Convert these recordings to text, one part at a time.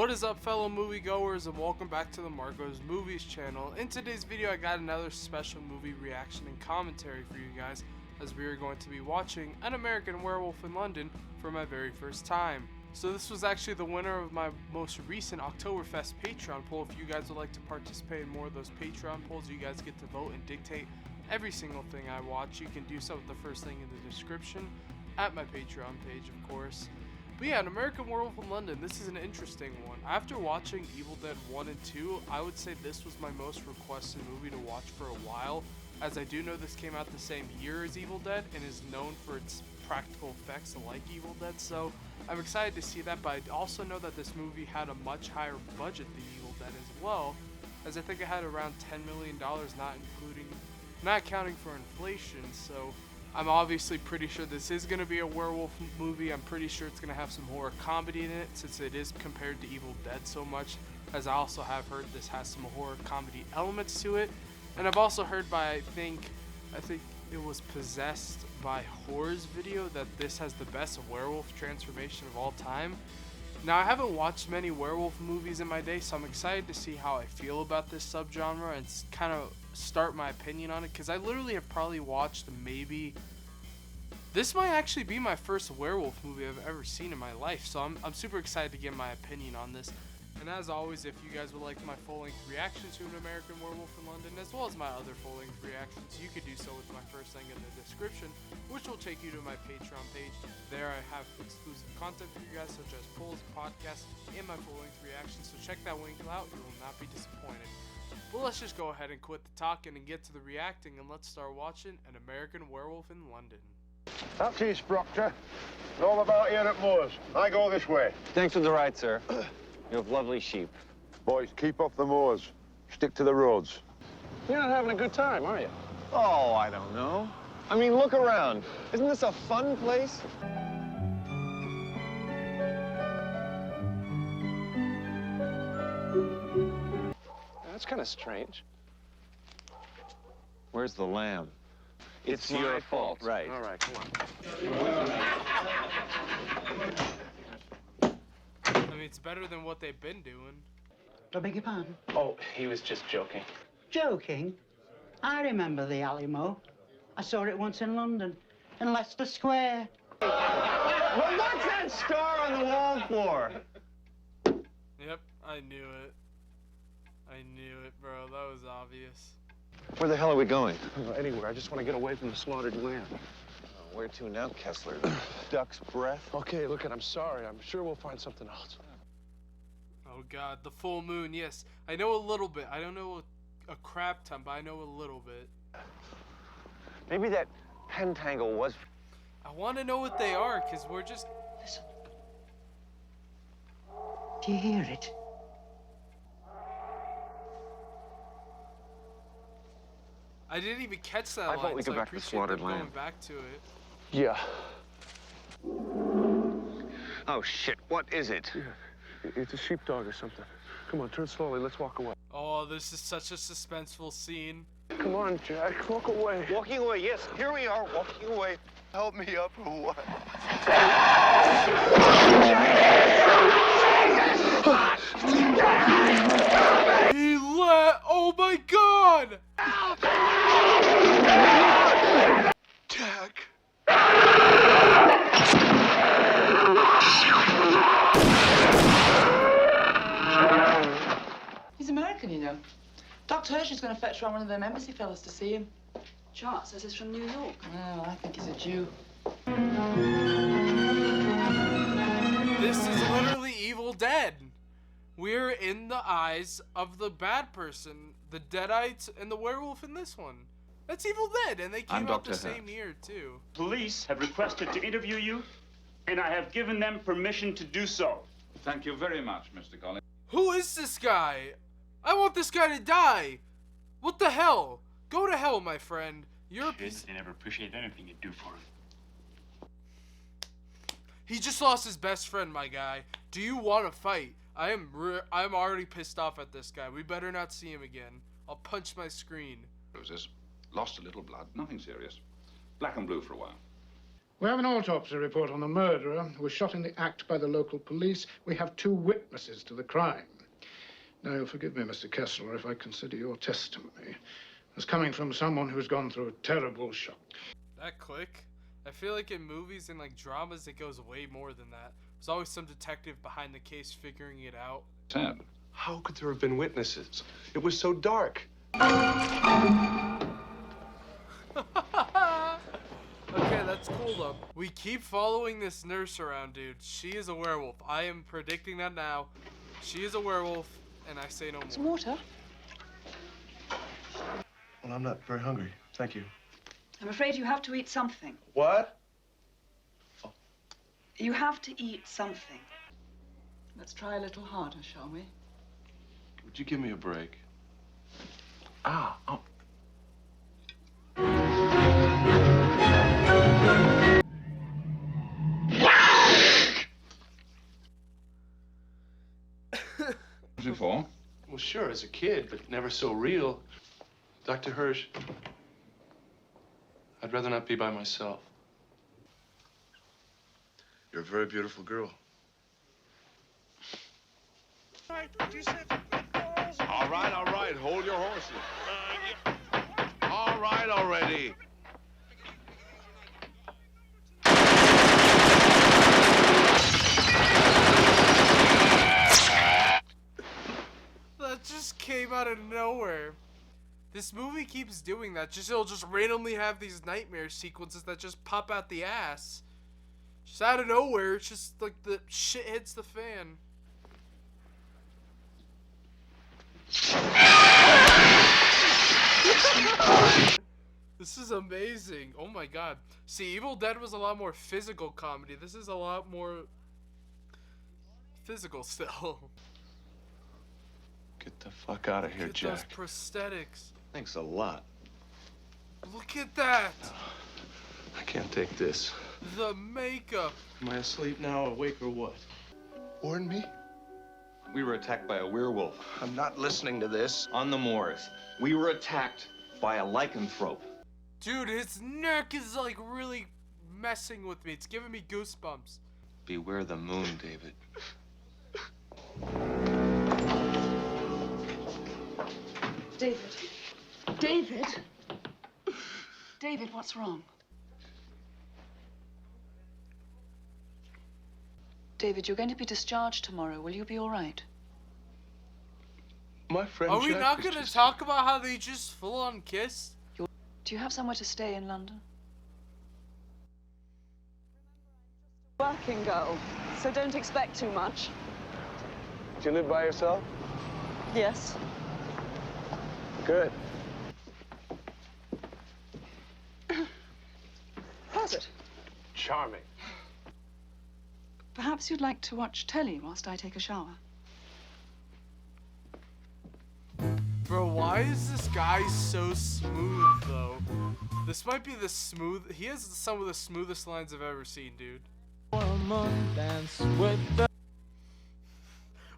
What is up, fellow moviegoers, and welcome back to the Marco's Movies channel. In today's video I got another special movie reaction and commentary for you guys, as we are going to be watching An American Werewolf in London for my very first time. So this was actually the winner of my most recent Oktoberfest Patreon poll. If you guys would like to participate in more of those Patreon polls, you guys get to vote and dictate every single thing I watch. You can do so with the first link in the description at my Patreon page, of course. But yeah, An American Werewolf in London, this is an interesting one. After watching Evil Dead 1 and 2, I would say this was my most requested movie to watch for a while, as I do know this came out the same year as Evil Dead and is known for its practical effects like Evil Dead, so I'm excited to see that. But I also know that this movie had a much higher budget than Evil Dead as well, as I think it had around $10 million, not counting for inflation. So I'm obviously pretty sure this is going to be a werewolf movie. I'm pretty sure it's going to have some horror comedy in it, since it is compared to Evil Dead so much, as I also have heard this has some horror comedy elements to it. And I've also heard by, I think it was Possessed by Horror's video, that this has the best werewolf transformation of all time. Now, I haven't watched many werewolf movies in my day, so I'm excited to see how I feel about this subgenre and kind of start my opinion on it, because I literally have probably watched this might actually be my first werewolf movie I've ever seen in my life, so I'm super excited to give my opinion on this. And as always, if you guys would like my full-length reaction to An American Werewolf in London, as well as my other full-length reactions, you could do so with my first link in the description, which will take you to my Patreon page. There I have exclusive content for you guys, such as polls, podcasts, and my full-length reactions, so check that link out. You will not be disappointed. But let's just go ahead and quit the talking and get to the reacting, and let's start watching An American Werewolf in London. That's East Proctor. All about here at Moors. I go this way. Thanks for the ride, sir. You have lovely sheep. Boys, keep off the moors. Stick to the roads. You're not having a good time, are you? Oh, I don't know. I mean, look around. Isn't this a fun place? That's kind of strange. Where's the lamb? It's your fault. Right. All right, come on. I mean, it's better than what they've been doing. I beg your pardon? Oh, he was just joking. Joking? I remember the Alamo. I saw it once in London, in Leicester Square. Well, what's that star on the wall for? Yep, I knew it. I knew it, bro. That was obvious. Where the hell are we going? Anywhere. I just want to get away from the slaughtered lamb. Where to now, Kessler? Duck's breath. Okay, look, I'm sorry. I'm sure we'll find something else. Oh god, the full moon. Yes, I know a little bit. I don't know a crap ton, but I know a little bit. Maybe that pentangle was... I want to know what they are, because we're just... Listen. Do you hear it? I didn't even catch that I line, thought we so go I back to the appreciate slaughtered them lamb. going back to it. Yeah. Oh, shit. What is it? It's a sheepdog or something. Come on, turn slowly. Let's walk away. Oh, this is such a suspenseful scene. Come on, Jack. Walk away. Walking away, yes. Here we are, walking away. Help me up or what? Oh my god! Jack. He's American, you know. Dr. Hershey's going to fetch around one of them embassy fellas to see him. Chart says he's from New York. Oh, I think he's a Jew. This is literally Evil Dead. We're in the eyes of the bad person, the Deadites, and the werewolf in this one. That's Evil Dead, and they came out the same year, too. Police have requested to interview you, and I have given them permission to do so. Thank you very much, Mr. Collins. Who is this guy? I want this guy to die. What the hell? Go to hell, my friend. You're a piece... They never appreciate anything you do for them. He just lost his best friend, my guy. Do you want to fight? I'm already pissed off at this guy. We better not see him again. I'll punch my screen. Roses. Lost a little blood. Nothing serious. Black and blue for a while. We have an autopsy report on the murderer who was shot in the act by the local police. We have 2 witnesses to the crime. Now, you'll forgive me, Mr. Kessler, if I consider your testimony as coming from someone who's gone through a terrible shock. That quick? I feel like in movies and like dramas, it goes way more than that. There's always some detective behind the case figuring it out. Sad. How could there have been witnesses? It was so dark. Okay, that's cool though. We keep following this nurse around, dude. She is a werewolf. I am predicting that now. She is a werewolf, and I say no more. Some water? Well, I'm not very hungry. Thank you. I'm afraid you have to eat something. What? You have to eat something. Let's try a little harder, shall we? Would you give me a break? Ah, oh. Before? Well, sure, as a kid, but never so real. Dr. Hirsch, I'd rather not be by myself. You're a very beautiful girl. All right. Hold your horses. All right already. That just came out of nowhere. This movie keeps doing that. It'll just randomly have these nightmare sequences that just pop out the ass. Just out of nowhere. It's just like the shit hits the fan. This is amazing. Oh my god. See, Evil Dead was a lot more physical comedy. This is a lot more physical still. Get the fuck out of here, Look at Jack. those prosthetics. Thanks a lot. Look at that. I can't take this. The makeup. Am I asleep now, awake, or what? Warn me? We were attacked by a werewolf I'm not listening to this. on the moors. We were attacked by a lycanthrope. Dude, his neck is like really messing with me. It's giving me goosebumps. Beware the moon, David. David. David? David, what's wrong? David, you're going to be discharged tomorrow. Will you be all right? My friend Are we Jack not is going to just- talk about how they just full on kissed? Do you have somewhere to stay in London? Working girl, so don't expect too much. Do you live by yourself? Yes. Good. How's it? Charming. Perhaps you'd like to watch telly whilst I take a shower. Bro, why is this guy so smooth, though? This might be the smooth... He has some of the smoothest lines I've ever seen, dude.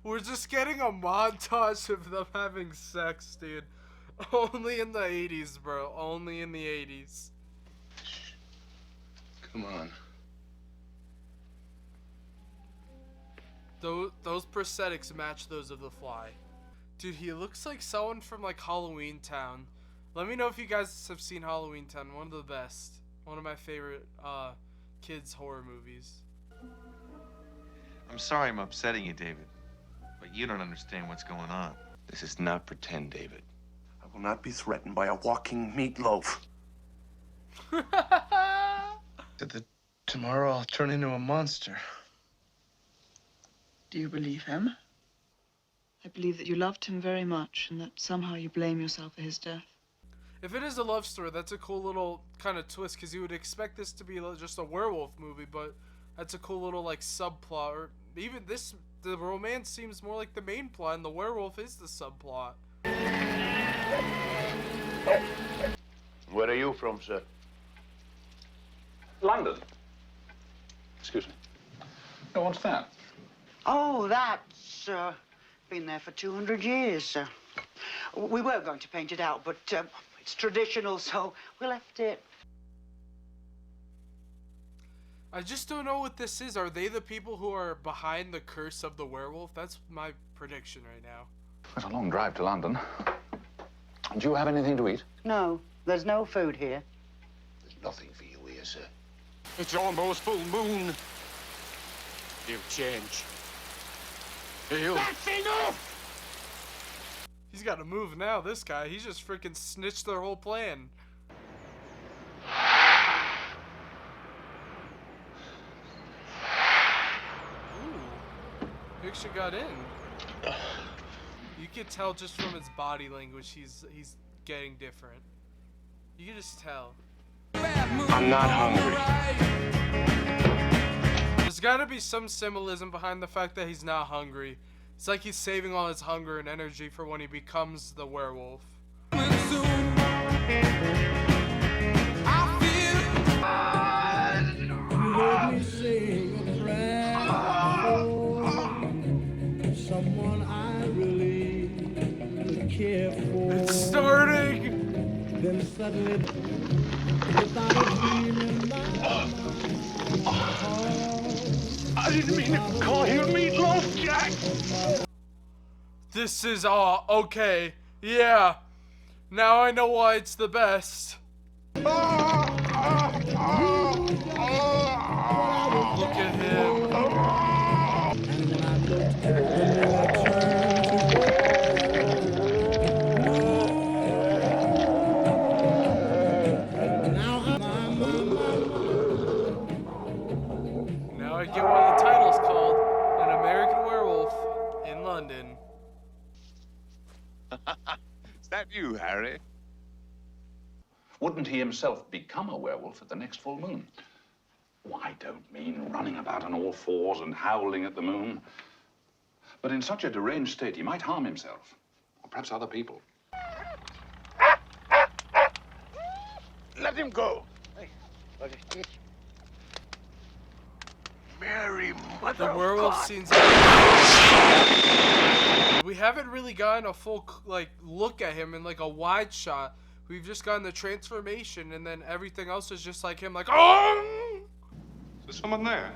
We're just getting a montage of them having sex, dude. Only in the 80s, bro. Only in the 80s. Come on. Those prosthetics match those of the Fly. Dude, he looks like someone from like Halloween Town. Let me know if you guys have seen Halloween Town. One of the best. One of my favorite kids horror movies. I'm sorry I'm upsetting you, David. But you don't understand what's going on. This is not pretend, David. I will not be threatened by a walking meatloaf. That tomorrow I'll turn into a monster. Do you believe him? I believe that you loved him very much and that somehow you blame yourself for his death. If it is a love story, that's a cool little kind of twist, because you would expect this to be just a werewolf movie, but that's a cool little like subplot. Or even this, the romance seems more like the main plot, and the werewolf is the subplot. Where are you from, sir? London. Excuse me. Oh, what's that? Oh, that's been there for 200 years. We were going to paint it out, but it's traditional, so we left it. I just don't know what this is. Are they the people who are behind the curse of the werewolf? That's my prediction right now. It's a long drive to London. Do you have anything to eat? No, there's no food here. There's nothing for you here, sir. It's almost full moon. He'll change. That's enough! He's got to move now, this guy. He's just freaking snitched their whole plan. Ooh. He actually got in. You could tell just from his body language he's getting different. You can just tell. I'm not hungry. There's gotta be some symbolism behind the fact that he's not hungry. It's like he's saving all his hunger and energy for when he becomes the werewolf. It's starting! I didn't mean to call you meatloaf, Jack. This is okay. Yeah. Now I know why it's the best. Look at him. Now I get why the title's called An American Werewolf in London. Is that you, Harry? Wouldn't he himself become a werewolf at the next full moon? Oh, I don't mean running about on all fours and howling at the moon. But in such a deranged state, he might harm himself, or perhaps other people. Let him go. Mary, mother The of werewolf God. scenes. We haven't really gotten a full look at him in like a wide shot. We've just gotten the transformation, and then everything else is just like him, like oh. Is there someone there?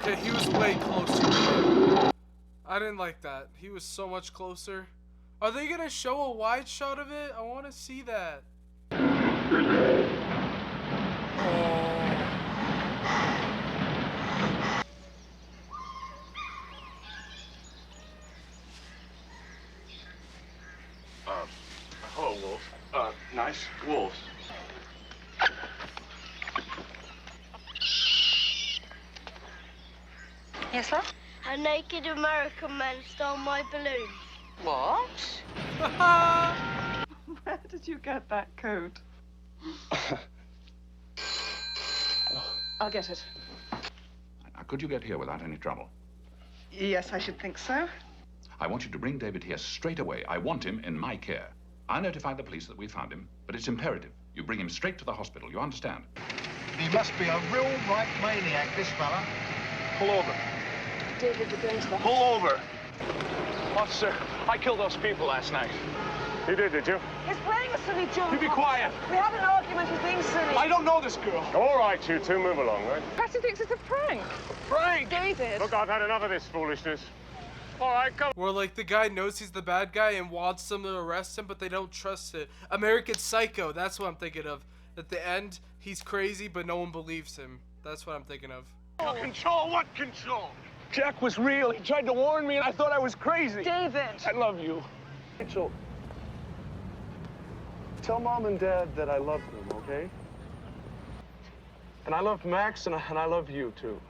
Okay, he was way closer. I didn't like that. He was so much closer. Are they gonna show a wide shot of it? I want to see that. Hello, Wolf. Nice wolves. Yes, love? A naked American man stole my balloon. What? Where did you get that coat? I'll get it. Now, could you get here without any trouble? Yes, I should think so. I want you to bring David here straight away. I want him in my care. I'll notify the police that we found him, but it's imperative. You bring him straight to the hospital, you understand? He must be a real right maniac, this fella. Pull over. David, we're going to the Pull over. Officer, I killed those people last night. You did you? He's playing a silly joke. You be quiet. We had an argument. He's being silly. I don't know this girl. All right, you two, move along, right? Patty thinks it's a prank. Frank! David. Look, I've had enough of this foolishness. All right, come. Where like the guy knows he's the bad guy and wants them to arrest him, but they don't trust it. American Psycho. That's what I'm thinking of. At the end, he's crazy, but no one believes him. That's what I'm thinking of. Control? What control? Jack was real. He tried to warn me, and I thought I was crazy. David. I love you. Rachel, tell Mom and Dad that I love them, okay? And I love Max, and I love you, too.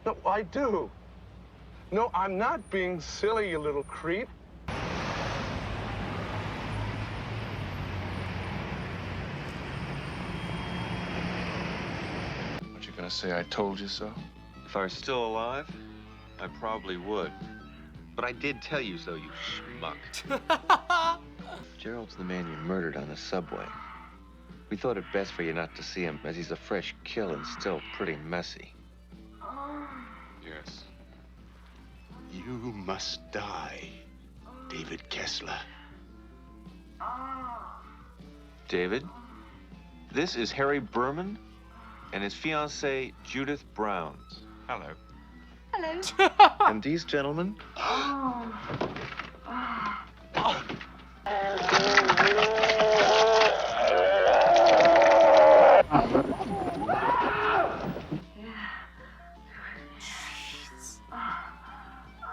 No, I do. No, I'm not being silly, you little creep. Aren't you gonna say I told you so? If I were still alive, I probably would. But I did tell you so, you schmuck. Gerald's the man you murdered on the subway. We thought it best for you not to see him, as he's a fresh kill and still pretty messy. Yes. You must die, David Kessler. David, this is Harry Berman and his fiancée, Judith Brown. Hello. Hello. And these gentlemen?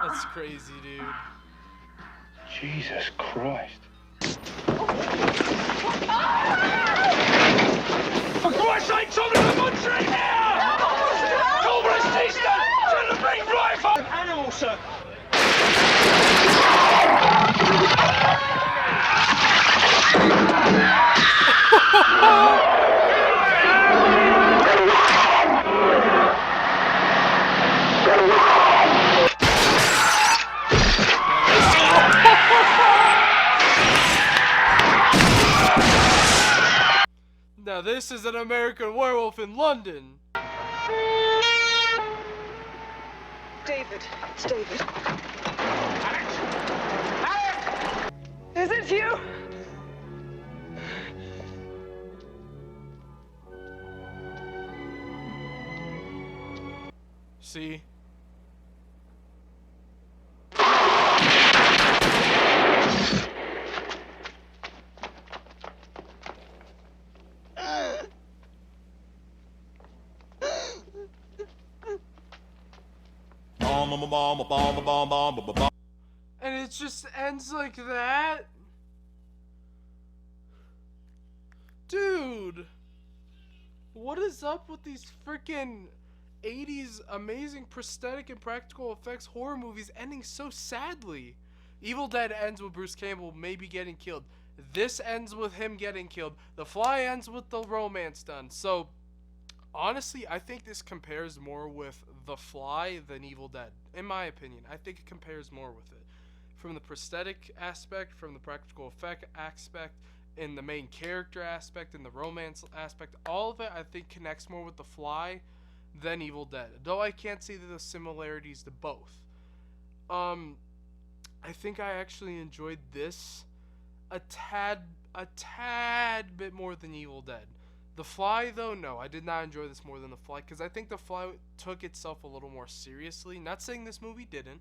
That's crazy, dude. Jesus Christ. For Christ's sake, somebody have a monster in here! Cobra Sister! Tell them to bring rifle! An animal, sir! Now this is an American Werewolf in London. David, it's David. Is it you? See? And it just ends like that? Dude! What is up with these freaking 80s amazing prosthetic and practical effects horror movies ending so sadly? Evil Dead ends with Bruce Campbell maybe getting killed. This ends with him getting killed. The Fly ends with the romance done. So, honestly, I think this compares more with The Fly than Evil Dead. In my opinion, I think it compares more with it. From the prosthetic aspect, from the practical effect aspect, in the main character aspect, in the romance aspect, all of it I think connects more with The Fly than Evil Dead. Though I can't see the similarities to both. I think I actually enjoyed this a tad bit more than Evil Dead. The Fly, though, no, I did not enjoy this more than The Fly, because I think The Fly took itself a little more seriously. Not saying this movie didn't,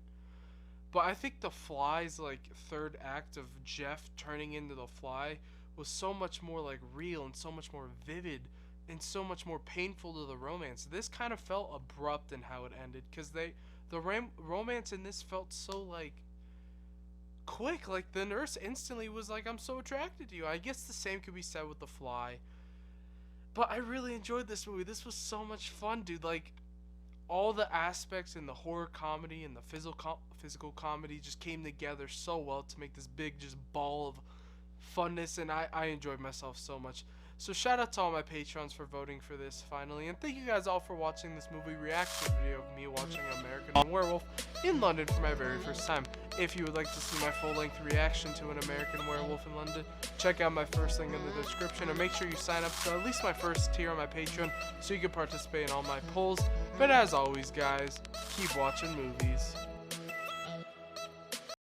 but I think The Fly's, like, third act of Jeff turning into The Fly was so much more, like, real and so much more vivid and so much more painful to the romance. This kind of felt abrupt in how it ended, because the romance in this felt so, like, quick. Like, the nurse instantly was like, I'm so attracted to you. I guess the same could be said with The Fly. But I really enjoyed this movie. This was so much fun, dude. Like, all the aspects in the horror comedy and the physical comedy just came together so well to make this big just ball of funness, and I enjoyed myself so much. So shout out to all my patrons for voting for this finally, and thank you guys all for watching this movie reaction video of me watching American Werewolf in London for my very first time. If you would like to see my full-length reaction to an American Werewolf in London, check out my first link in the description, and make sure you sign up to at least my first tier on my Patreon so you can participate in all my polls. But as always, guys, keep watching movies.